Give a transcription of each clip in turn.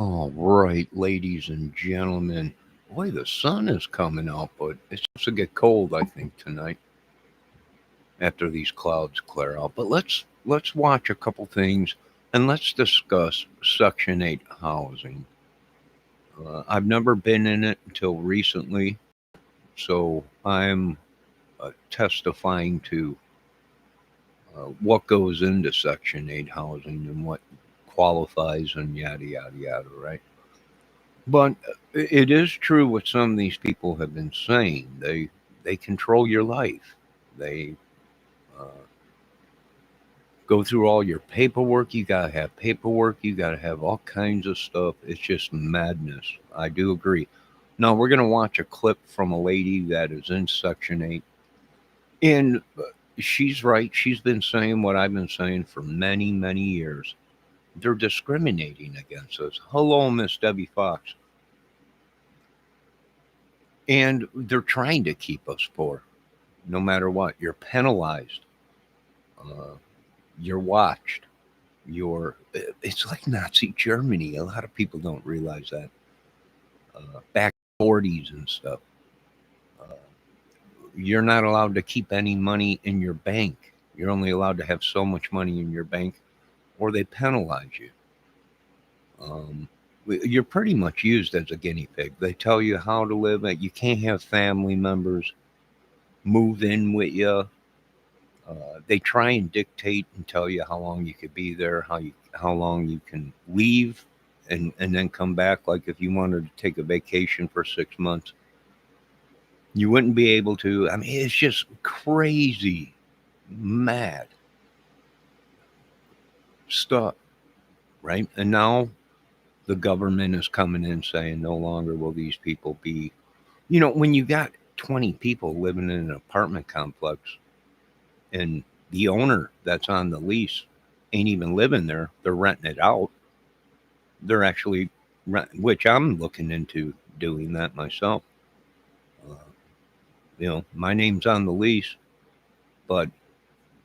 All right, ladies and gentlemen. Boy, the sun is coming out, but it's supposed to get cold, I think, tonight after these clouds clear out. But let's watch a couple things and let's discuss Section 8 housing. I've never been in it until recently, so I'm testifying to what goes into Section 8 housing and what qualifies and yada, yada, yada, right? But it is true what some of these people have been saying. They control your life. They uh, go through all your paperwork. You gotta have paperwork. You gotta have all kinds of stuff. It's just madness. I do agree. Now we're gonna watch a clip from a lady that is in Section 8, and she's right. She's been saying what I've been saying for many, many years. They're discriminating against us. Hello, Miss Debbie Fox. And they're trying to keep us poor no matter what. You're penalized. Uh, you're watched. It's like Nazi Germany. A lot of people don't realize that. Back 40s and stuff. Uh, you're not allowed to keep any money in your bank. You're only allowed to have so much money in your bank, or they penalize you. Um, you're pretty much used as a guinea pig. They tell you how to live. You can't have family members move in with you. They try and dictate and tell you how long you could be there, how long you can leave, and then come back. Like if you wanted to take a vacation for 6 months, you wouldn't be able to. I mean, it's just crazy, mad stuff, right? And now the government is coming in saying no longer will these people be. When you got 20 people living in an apartment complex and the owner that's on the lease ain't even living there, they're renting it out. They're actually which I'm looking into doing that myself. Uh, my name's on the lease, but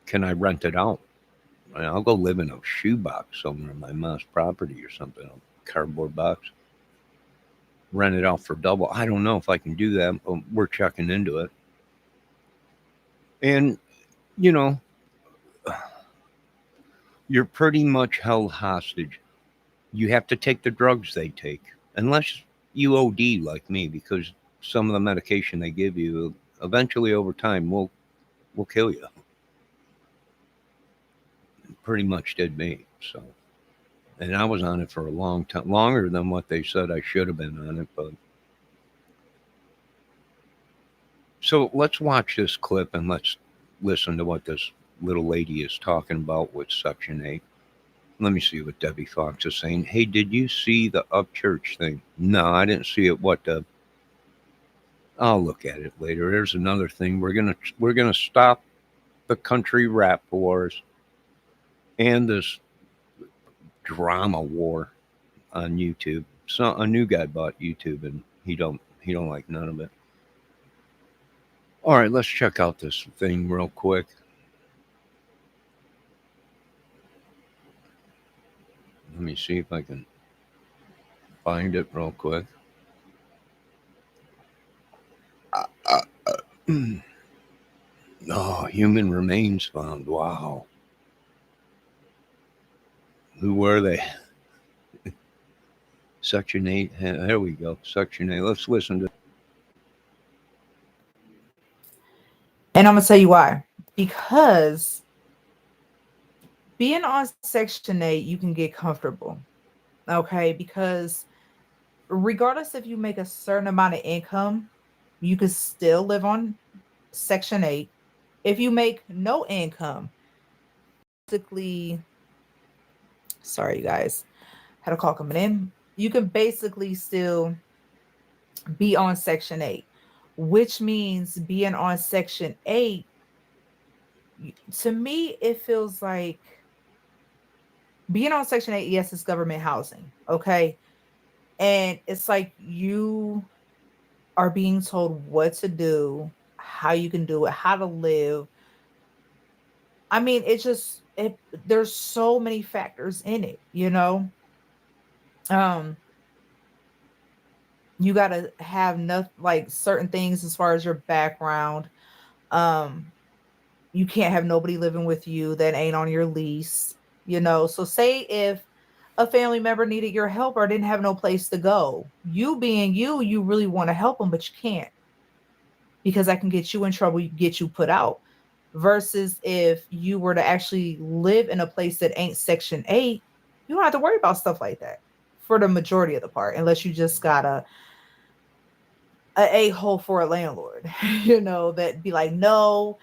can I rent it out? I'll go live in a shoebox somewhere on my mom's property or something, a cardboard box. Rent it out for double. I don't know if I can do that, but we're checking into it. And, you know, you're pretty much held hostage. You have to take the drugs they take, unless you OD like me, because some of the medication they give you eventually over time will kill you. It pretty much did me. So, and I was on it for a long time, longer than what they said I should have been on it. But so let's watch this clip and let's listen to what this little lady is talking about with Section 8. Let me see what Debbie Fox is saying. Hey, did you see the Upchurch thing? No, I didn't see it. What the? I'll look at it later. There's another thing. We're gonna stop the country rap wars and this drama war on YouTube. So a new guy bought YouTube and he don't like none of it. All right, let's check out this thing real quick. Let me see if I can find it real quick. Oh, human remains found. Wow. Who were they? Section 8. There we go. Section 8. Let's listen to. And I'm going to tell you why. Because being on Section 8, you can get comfortable. Okay. Because regardless if you make a certain amount of income, you can still live on Section 8. If you make no income, basically, sorry, you guys, had a call coming in. You can basically still be on Section 8, which means being on Section 8, to me, it feels like being on Section 8, yes, it's government housing. Okay. And it's like you are being told what to do, how you can do it, how to live. I mean, there's so many factors in it, you know? You got to have nothing like certain things as far as your background. Um, you can't have nobody living with you that ain't on your lease, you know. So say if a family member needed your help or didn't have no place to go, you being you, you really want to help them, but you can't because that can get you in trouble, get you put out. Versus if you were to actually live in a place that ain't Section 8, you don't have to worry about stuff like that for the majority of the part, unless you just got a hole for a landlord, you know, that be like, no.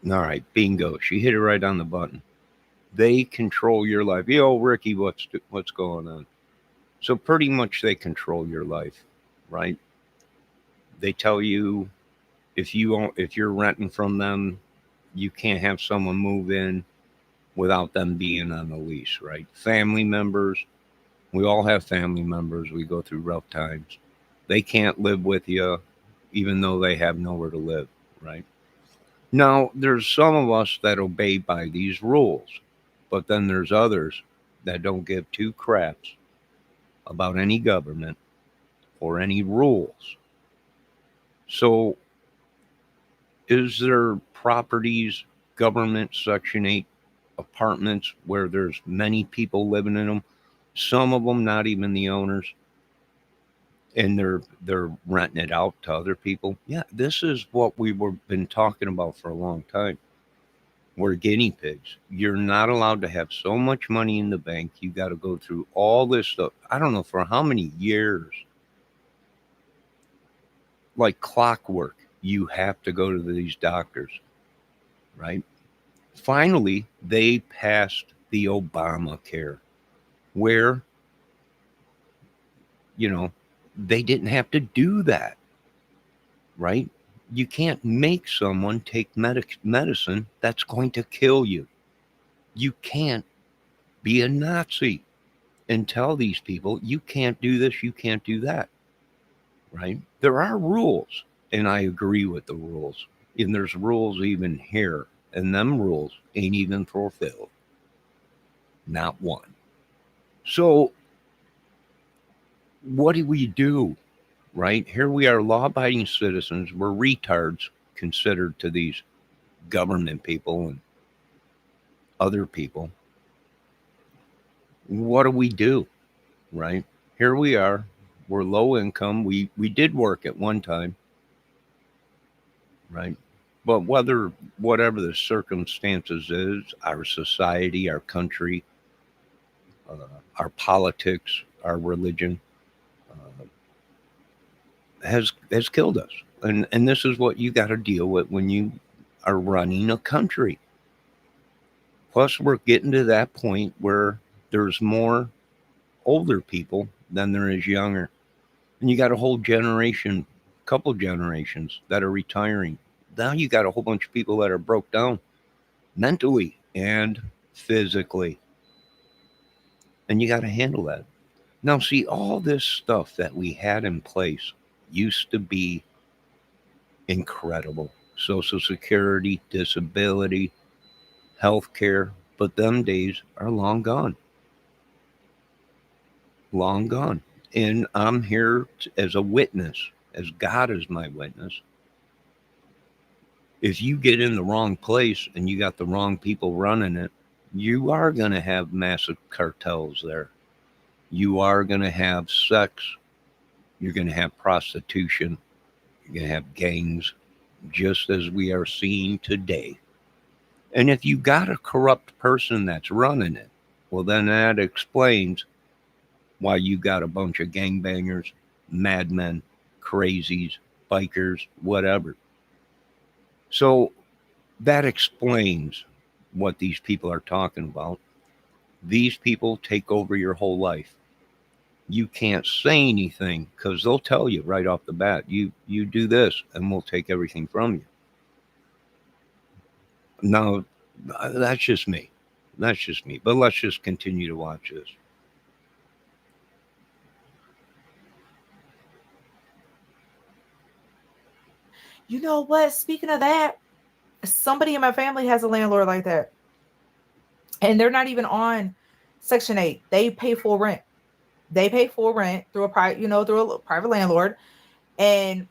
All right, bingo. She hit it right on the button. They control your life. Yo, Ricky, what's going on? So pretty much they control your life, right? They tell you if you're renting from them, you can't have someone move in without them being on the lease, right? Family members, we all have family members. We go through rough times. They can't live with you, even though they have nowhere to live, right? Now, there's some of us that obey by these rules, but then there's others that don't give two craps about any government or any rules. So, is there properties, government Section 8 apartments where there's many people living in them? Some of them not even the owners, and they're renting it out to other people. Yeah, this is what we were been talking about for a long time. We're guinea pigs. You're not allowed to have so much money in the bank. You got to go through all this stuff. I don't know for how many years, like clockwork. You have to go to these doctors, right? Finally, they passed the Obamacare, where you know they didn't have to do that, right? You can't make someone take medicine that's going to kill you. You can't be a Nazi and tell these people you can't do this, you can't do that, right? There are rules, and I agree with the rules. And there's rules even here, and them rules ain't even fulfilled. Not one. So, what do we do, right? Here we are, law abiding citizens. We're retards considered to these government people and other people. What do we do, right? Here we are. We're low income. We did work at one time, right? But whatever the circumstances is, our society, our country, uh, our politics, our religion has killed us, and this is what you got to deal with when you are running a country. Plus, we're getting to that point where there's more older people than there is younger, and you got a whole generation, couple generations that are retiring. Now you got a whole bunch of people that are broke down mentally and physically. And you got to handle that. Now, see, all this stuff that we had in place used to be incredible: Social Security, disability, health care. But them days are long gone, long gone. And I'm here as a witness, as God is my witness. If you get in the wrong place and you got the wrong people running it, you are going to have massive cartels there. You are going to have sex. You're going to have prostitution. You're going to have gangs, just as we are seeing today. And if you got a corrupt person that's running it, well, then that explains why you got a bunch of gangbangers, madmen, crazies, bikers, whatever. So that explains what these people are talking about. These people take over your whole life. You can't say anything because they'll tell you right off the bat, you do this and we'll take everything from you. Now, that's just me. That's just me. But let's just continue to watch this. You know what? Speaking of that, somebody in my family has a landlord like that. And they're not even on Section 8, they pay full rent. They pay full rent through a private, through a private landlord, and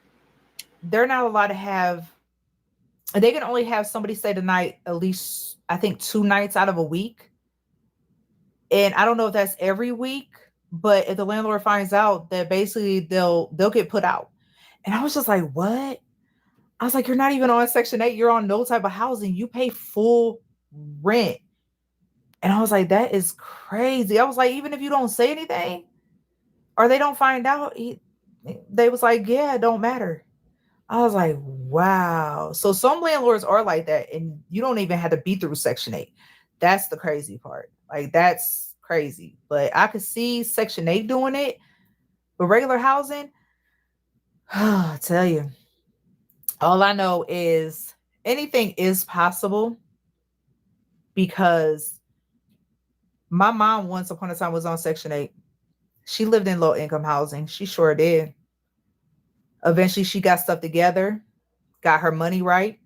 they're not allowed to have. They can only have somebody stay the night at least, I think, 2 nights out of a week. And I don't know if that's every week, but if the landlord finds out, that basically they'll get put out. And I was just like, what? I was like, you're not even on Section 8. You're on no type of housing. You pay full rent. And I was like, that is crazy. I was like, even if you don't say anything or they don't find out, they was like, yeah, it don't matter. I was like, wow. So some landlords are like that, and you don't even have to be through Section 8. That's the crazy part. Like, that's crazy. But I could see Section 8 doing it. But regular housing, I tell you, all I know is anything is possible, because my mom once upon a time was on Section 8. She lived in low income housing. She sure did. Eventually, she got stuff together, got her money right,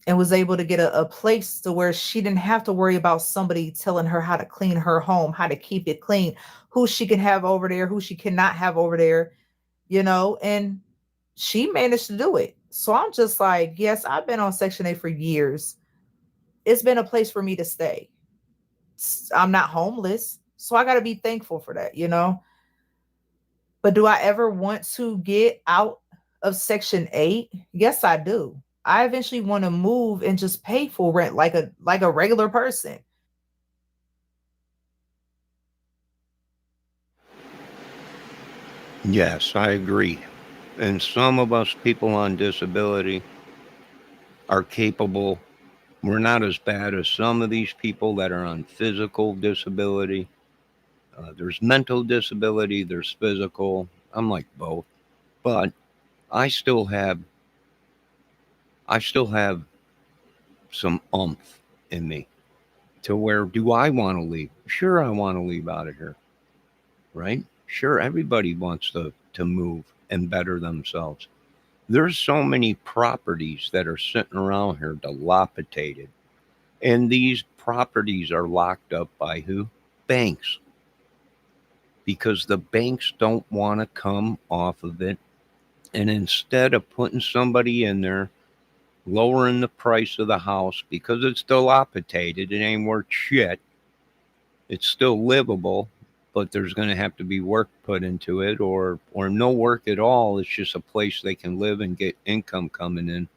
and was able to get a place to where she didn't have to worry about somebody telling her how to clean her home, how to keep it clean, who she can have over there, who she cannot have over there, and she managed to do it. So I'm just like, yes, I've been on Section 8 for years. It's been a place for me to stay. I'm not homeless, so I got to be thankful for that. But do I ever want to get out of Section 8? Yes, I do. I eventually want to move and just pay full rent like a regular person. Yes, I agree. And some of us people on disability are capable. We're not as bad as some of these people that are on physical disability. There's mental disability, there's physical. I'm like both. But I still have I still have some umph in me to where, do I want to leave? Sure, I want to leave out of here, right? Sure, everybody wants to move and better themselves. There's so many properties that are sitting around here dilapidated, and these properties are locked up by who? Banks, because the banks don't want to come off of it. And instead of putting somebody in there, lowering the price of the house because it's dilapidated, it ain't worth shit. It's still livable, but there's going to have to be work put into it, or no work at all. It's just a place they can live and get income coming in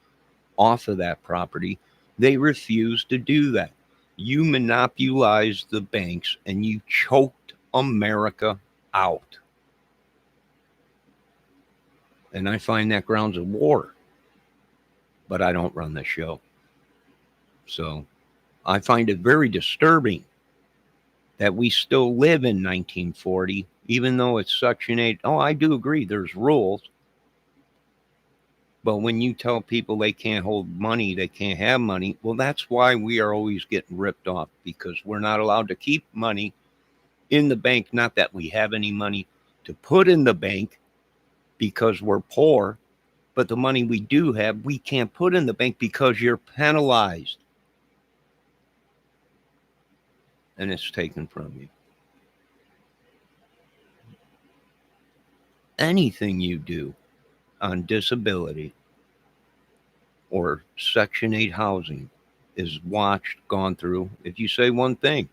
off of that property. They refuse to do that. You monopolized the banks and you choked America out. And I find that grounds of war. But I don't run the show. So I find it very disturbing that we still live in 1940, even though it's Section 8. Oh, I do agree, there's rules. But when you tell people they can't hold money, they can't have money, well, that's why we are always getting ripped off, because we're not allowed to keep money in the bank. Not that we have any money to put in the bank because we're poor, but the money we do have, we can't put in the bank because you're penalized. And it's taken from you. Anything you do on disability or Section 8 housing is watched, gone through. If you say one thing,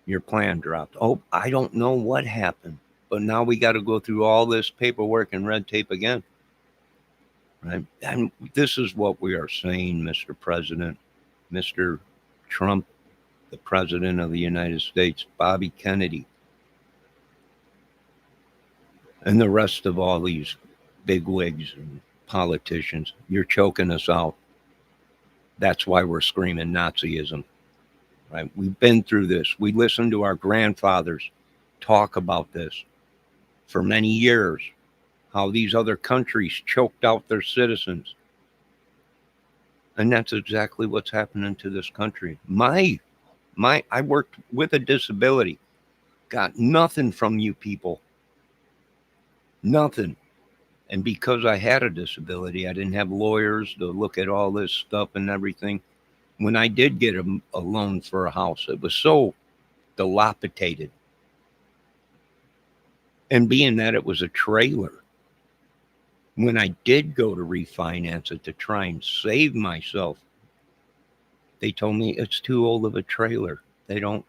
your plan dropped. Oh, I don't know what happened, but now we got to go through all this paperwork and red tape again. Right? And this is what we are saying, Mr. President, Mr. Trump, the President of the United States, Bobby Kennedy, and the rest of all these bigwigs and politicians. You're choking us out. That's why we're screaming Nazism. Right? We've been through this. We listened to our grandfathers talk about this for many years, how these other countries choked out their citizens. And that's exactly what's happening to this country. I worked with a disability, got nothing from you people. Nothing. And because I had a disability, I didn't have lawyers to look at all this stuff and everything. when I did get a loan for a house, it was so dilapidated. And being that it was a trailer, when I did go to refinance it to try and save myself, they told me it's too old of a trailer. They don't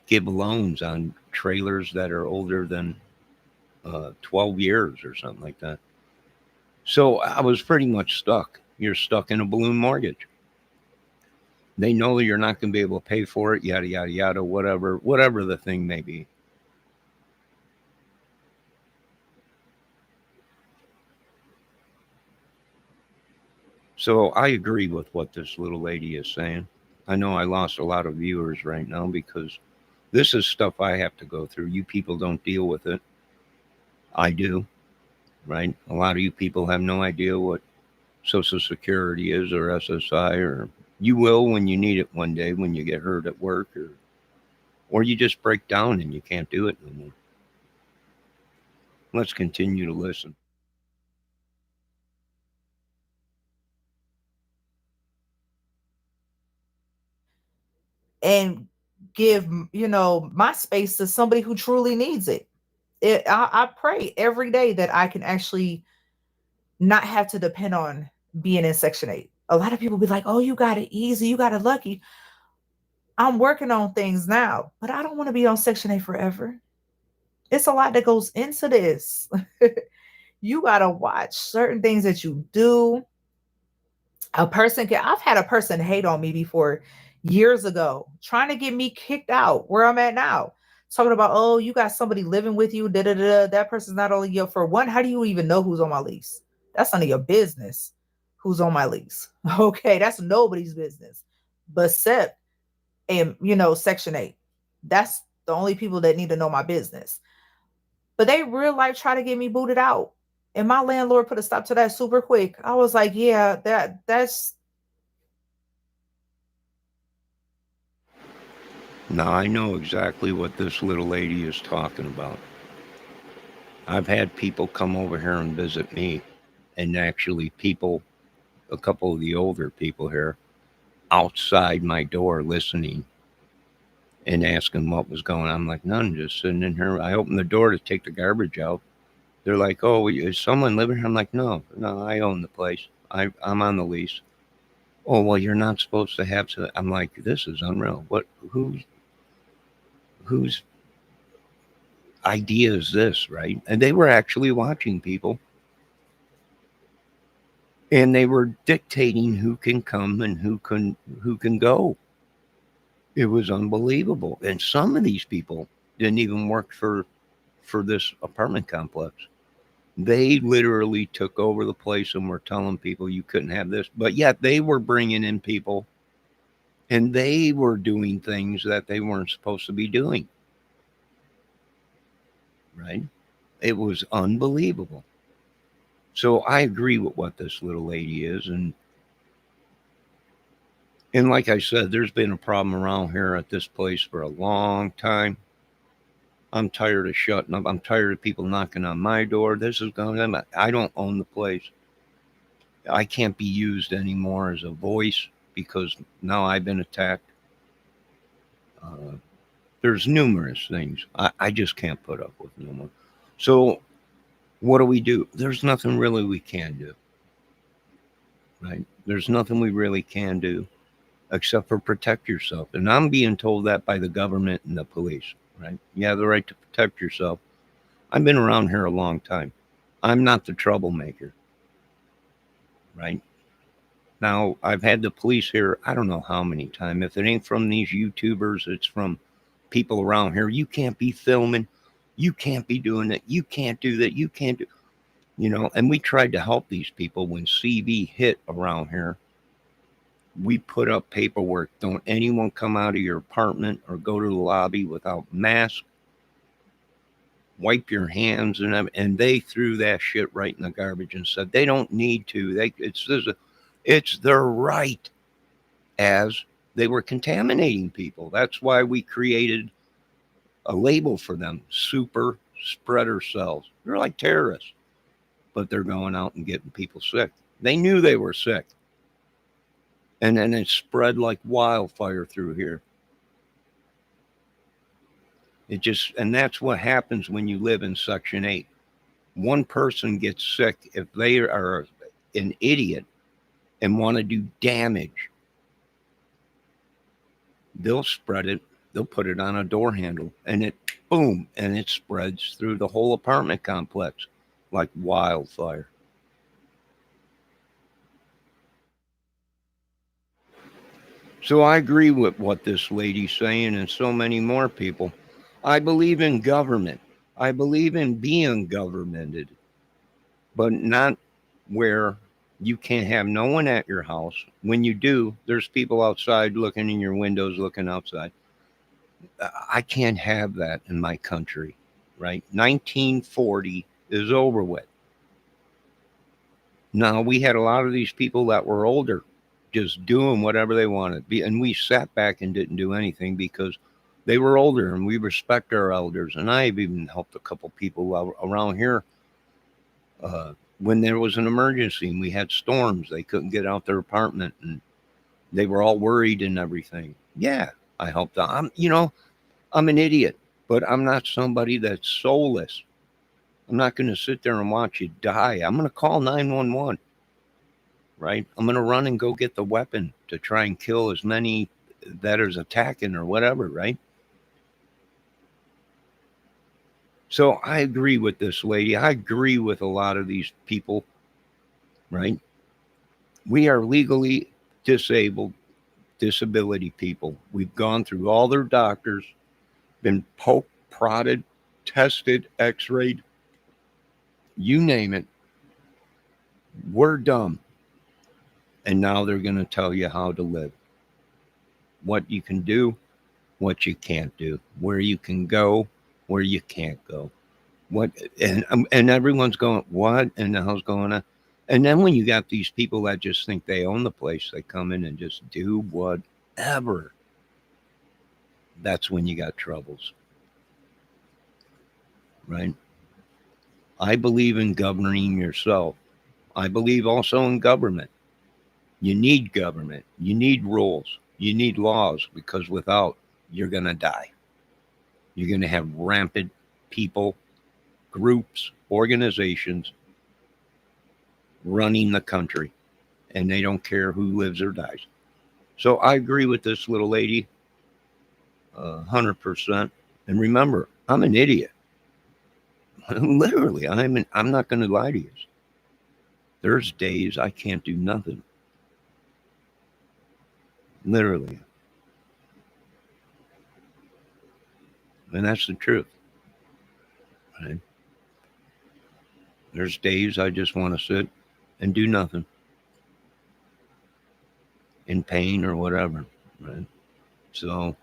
give loans on trailers that are older than 12 years or something like that. So I was pretty much stuck. You're stuck in a balloon mortgage. They know you're not going to be able to pay for it, yada, yada, yada, whatever the thing may be. So I agree with what this little lady is saying. I know I lost a lot of viewers right now because this is stuff I have to go through. You people don't deal with it. I do, right? A lot of you people have no idea what Social Security is or SSI, or you will when you need it one day when you get hurt at work, or you just break down and you can't do it no more. Let's continue to listen. And give, my space to somebody who truly needs it. I pray every day that I can actually not have to depend on being in Section 8. A lot of people be like, oh, you got it easy, you got it lucky. I'm working on things now, but I don't want to be on Section 8 forever. It's a lot that goes into this. You got to watch certain things that you do. I've had a person hate on me before years ago, trying to get me kicked out where I'm at now. Talking about, oh, you got somebody living with you, da da da. That person's not only your, for one, how do you even know who's on my lease? That's none of your business who's on my lease. Okay, that's nobody's business. But SEP and Section 8. That's the only people that need to know my business. But they real life try to get me booted out. And my landlord put a stop to that super quick. I was like, yeah, that's. Now I know exactly what this little lady is talking about. I've had people come over here and visit me, and actually people, a couple of the older people here, outside my door listening and asking what was going on. I'm like, none, just sitting in here. I opened the door to take the garbage out. They're like, oh, is someone living here? I'm like, no, I own the place. I'm on the lease. Oh, well, you're not supposed to have to. I'm like, this is unreal. Whose idea is this, right? And they were actually watching people, and they were dictating who can come and who can go. It was unbelievable. And some of these people didn't even work for this apartment complex. They literally took over the place and were telling people you couldn't have this, but yet they were bringing in people and they were doing things that they weren't supposed to be doing. Right? It was unbelievable. So I agree with what this little lady is, and like I said, there's been a problem around here at this place for a long time. I'm tired of shutting up. I'm tired of people knocking on my door. This is going on. I don't own the place. I can't be used anymore as a voice because now I've been attacked. Uh, there's numerous things I just can't put up with no more. So what do? There's nothing really we can do, right? There's nothing we really can do except for protect yourself. And I'm being told that by the government and the police, right? You have the right to protect yourself. I've been around here a long time. I'm not the troublemaker, right? Now, I've had the police here, I don't know how many times. If it ain't from these YouTubers, it's from people around here. You can't be filming. You can't be doing it. You can't do that. You can't do, and we tried to help these people when CV hit around here. We put up paperwork. Don't anyone come out of your apartment or go to the lobby without mask. Wipe your hands and they threw that shit right in the garbage and said they don't need to. It's their right, as they were contaminating people. That's why we created a label for them: super spreader cells. They're like terrorists, but they're going out and getting people sick. They knew they were sick. And then it spread like wildfire through here. It just, and that's what happens when you live in Section 8. One person gets sick, if they are an idiot and want to do damage, they'll spread it, they'll put it on a door handle, and it, boom, and it spreads through the whole apartment complex like wildfire. So I agree with what this lady's saying and so many more people. I believe in government. I believe in being governmented, but not where you can't have no one at your house. When you do, there's people outside looking in your windows, looking outside. I can't have that in my country, right? 1940 is over with. Now, we had a lot of these people that were older just doing whatever they wanted. And we sat back and didn't do anything because they were older and we respect our elders. And I've even helped a couple people around here when there was an emergency and we had storms. They couldn't get out their apartment and they were all worried and everything. Yeah, I helped out. I'm an idiot, but I'm not somebody that's soulless. I'm not going to sit there and watch you die. I'm going to call 911, right? I'm going to run and go get the weapon to try and kill as many that is attacking or whatever, right? So I agree with this lady. I agree with a lot of these people, right? We are legally disabled, disability people. We've gone through all their doctors, been poked, prodded, tested, x-rayed, you name it. We're dumb. And now they're going to tell you how to live, what you can do, what you can't do, where you can go, where you can't go. What and everyone's going, what in the hell's going on? And then when you got these people that just think they own the place, they come in and just do whatever. That's when you got troubles, right? I believe in governing yourself. I believe also in government. You need government. You need rules. You need laws because without, you're going to die. You're going to have rampant people, groups, organizations running the country, and they don't care who lives or dies. So I agree with this little lady 100%. And remember, I'm an idiot. Literally, I'm not going to lie to you. There's days I can't do nothing. Literally. And that's the truth. Right? There's days I just want to sit and do nothing. In pain or whatever. Right? So,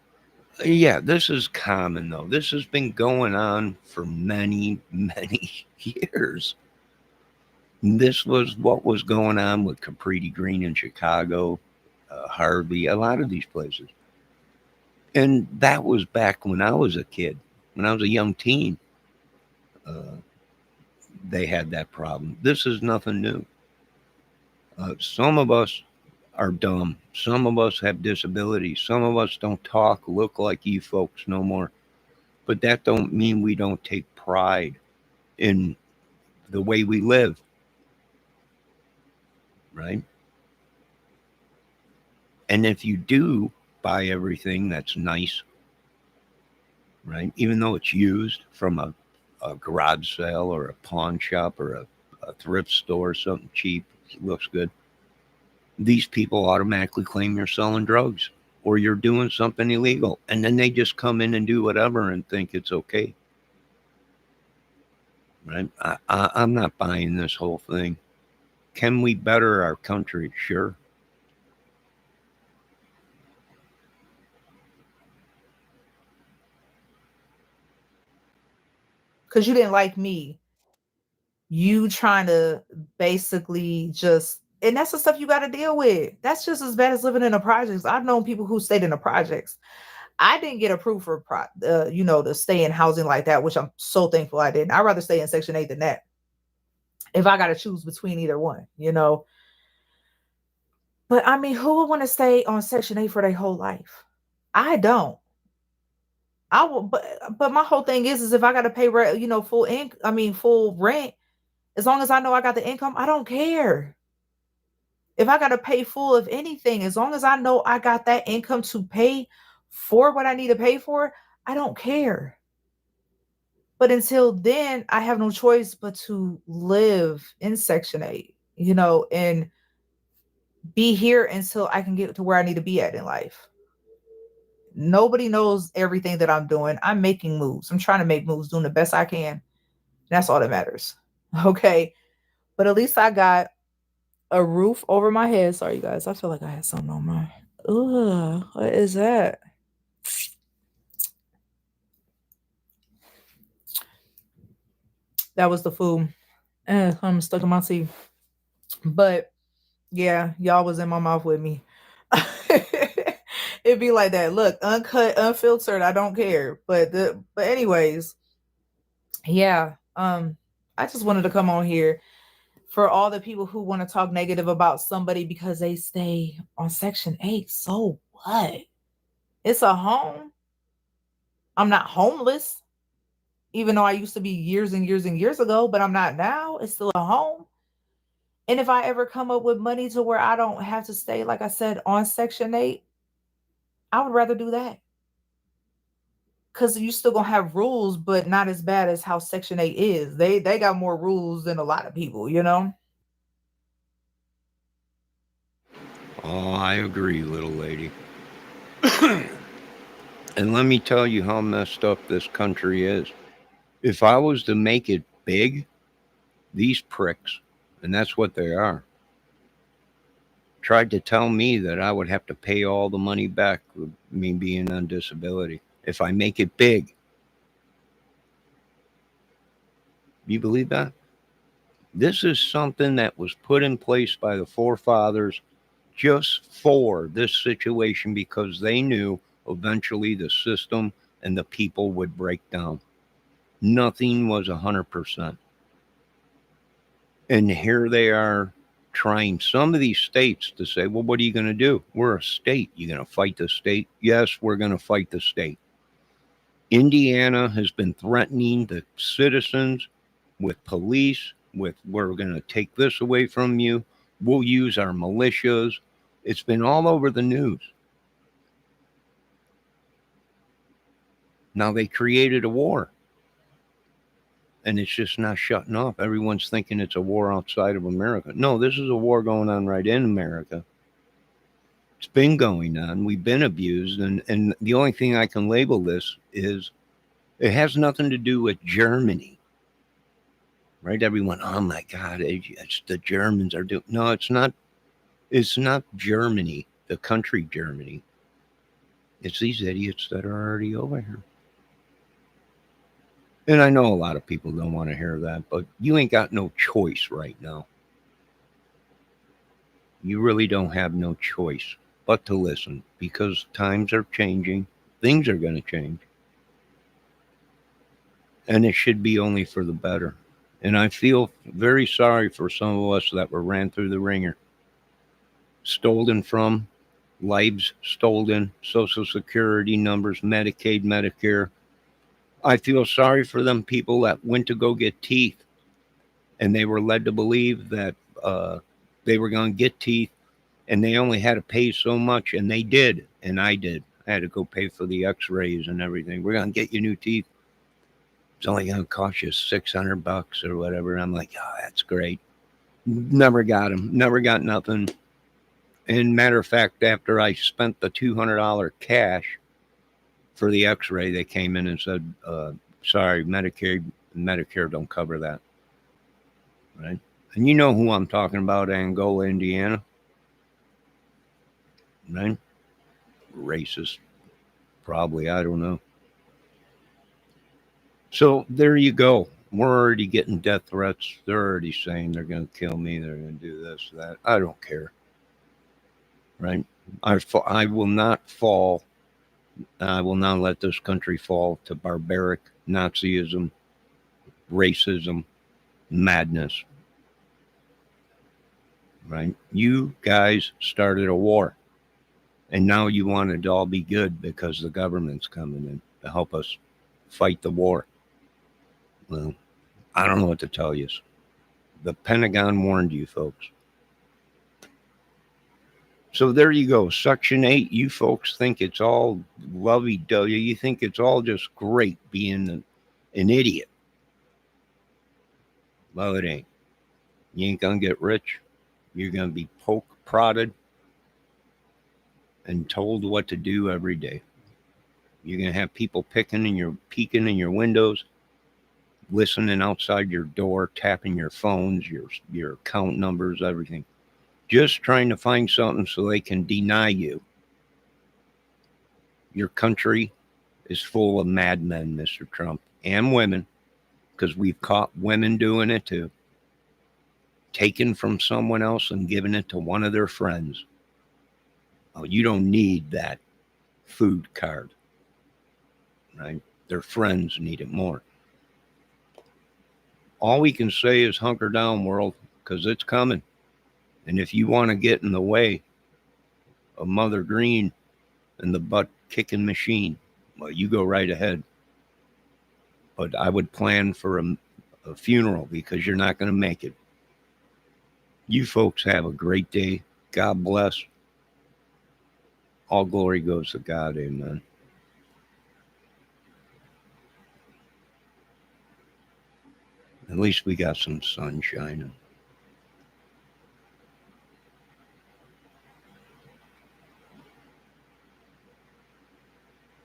yeah, this is common though. This has been going on for many, many years. This was what was going on with Capri Green in Chicago, Harvey, a lot of these places. And that was back when I was a kid, when I was a young teen. Uh, they had that problem. This is nothing new. Some of us are dumb. Some of us have disabilities. Some of us don't talk, look like you folks no more. But that don't mean we don't take pride in the way we live, right? And if you do buy everything that's nice, right? Even though it's used from a garage sale or a pawn shop or a thrift store, something cheap, looks good. These people automatically claim you're selling drugs or you're doing something illegal. And then they just come in and do whatever and think it's okay. Right? I'm not buying this whole thing. Can we better our country? Sure. Because you didn't like me. You trying to basically just, and that's the stuff you got to deal with. That's just as bad as living in the projects. I've known people who stayed in the projects. I didn't get approved for, to stay in housing like that, which I'm so thankful I didn't. I'd rather stay in Section 8 than that if I got to choose between either one. But I mean, who would want to stay on Section 8 for their whole life? I don't. I will, but my whole thing is if I got to pay full rent, as long as I know I got the income, I don't care. If I got to pay full of anything, as long as I know I got that income to pay for what I need to pay for, I don't care. But until then, I have no choice but to live in Section 8, and be here until I can get to where I need to be at in life. Nobody knows everything that I'm doing. I'm making moves. I'm trying to make moves, doing the best I can. That's all that matters. Okay. But at least I got a roof over my head. Sorry, you guys. I feel like I had something on my. Ugh, what is that? That was the food. I'm stuck in my teeth. But yeah, y'all was in my mouth with me. It'd be like that. Look, uncut, unfiltered. I don't care. But anyways, yeah. I just wanted to come on here for all the people who want to talk negative about somebody because they stay on Section 8. So what? It's a home. I'm not homeless, even though I used to be years and years and years ago, but I'm not now. It's still a home. And if I ever come up with money to where I don't have to stay, like I said, on Section 8, I would rather do that. Because you still gonna have rules, but not as bad as how Section 8 is. They got more rules than a lot of people. Oh, I agree, little lady. And let me tell you how messed up this country is. If I was to make it big, these pricks, and that's what they are, tried to tell me that I would have to pay all the money back with me being on disability if I make it big. You believe that? This is something that was put in place by the forefathers just for this situation because they knew eventually the system and the people would break down. Nothing was 100%. And here they are trying some of these states to say, well, what are you going to do? We're a state. You're going to fight the state? Yes, we're going to fight the state. Indiana has been threatening the citizens with police, with we're going to take this away from you. We'll use our militias. It's been all over the news. Now they created a war. And it's just not shutting off. Everyone's thinking it's a war outside of America. No, this is a war going on right in America. It's been going on. We've been abused. And the only thing I can label this is it has nothing to do with Germany. Right? Everyone, oh my God, it's the Germans are doing. No, it's not. It's not Germany, the country Germany. It's these idiots that are already over here. And I know a lot of people don't want to hear that, but you ain't got no choice right now. You really don't have no choice but to listen because times are changing. Things are going to change. And it should be only for the better. And I feel very sorry for some of us that were ran through the ringer. Stolen from, lives stolen, Social Security numbers, Medicaid, Medicare. I feel sorry for them people that went to go get teeth and they were led to believe that they were going to get teeth and they only had to pay so much, and they did, and I did. I had to go pay for the x-rays and everything. We're going to get you new teeth. It's only going to cost you $600 or whatever. And I'm like, oh, that's great. Never got them. Never got nothing. And matter of fact, after I spent the $200 cash for the x-ray, they came in and said, sorry, Medicare don't cover that. Right? And you know who I'm talking about, Angola, Indiana. Right? Racist. Probably, I don't know. So there you go. We're already getting death threats. They're already saying they're going to kill me. They're going to do this, that. I don't care. Right? I will not fall. I will not let this country fall to barbaric Nazism, racism, madness. right? You guys started a war, and now you want it to all be good because the government's coming in to help us fight the war. Well, I don't know what to tell you. The Pentagon warned you folks. So there you go. Section 8, you folks think it's all lovey-dovey. You think it's all just great being an idiot. Well, it ain't. You ain't going to get rich. You're going to be poked, prodded, and told what to do every day. You're going to have people peeking in your windows, listening outside your door, tapping your phones, your account numbers, everything. Just trying to find something so they can deny you. Your country is full of madmen, Mr. Trump, and women, because we've caught women doing it too. Taking from someone else and giving it to one of their friends. Oh, you don't need that food card, right? Their friends need it more. All we can say is hunker down, world, because it's coming. And if you want to get in the way of Mother Green and the butt kicking machine, well, you go right ahead. But I would plan for a funeral because you're not going to make it. You folks have a great day. God bless. All glory goes to God. Amen. At least we got some sun shining.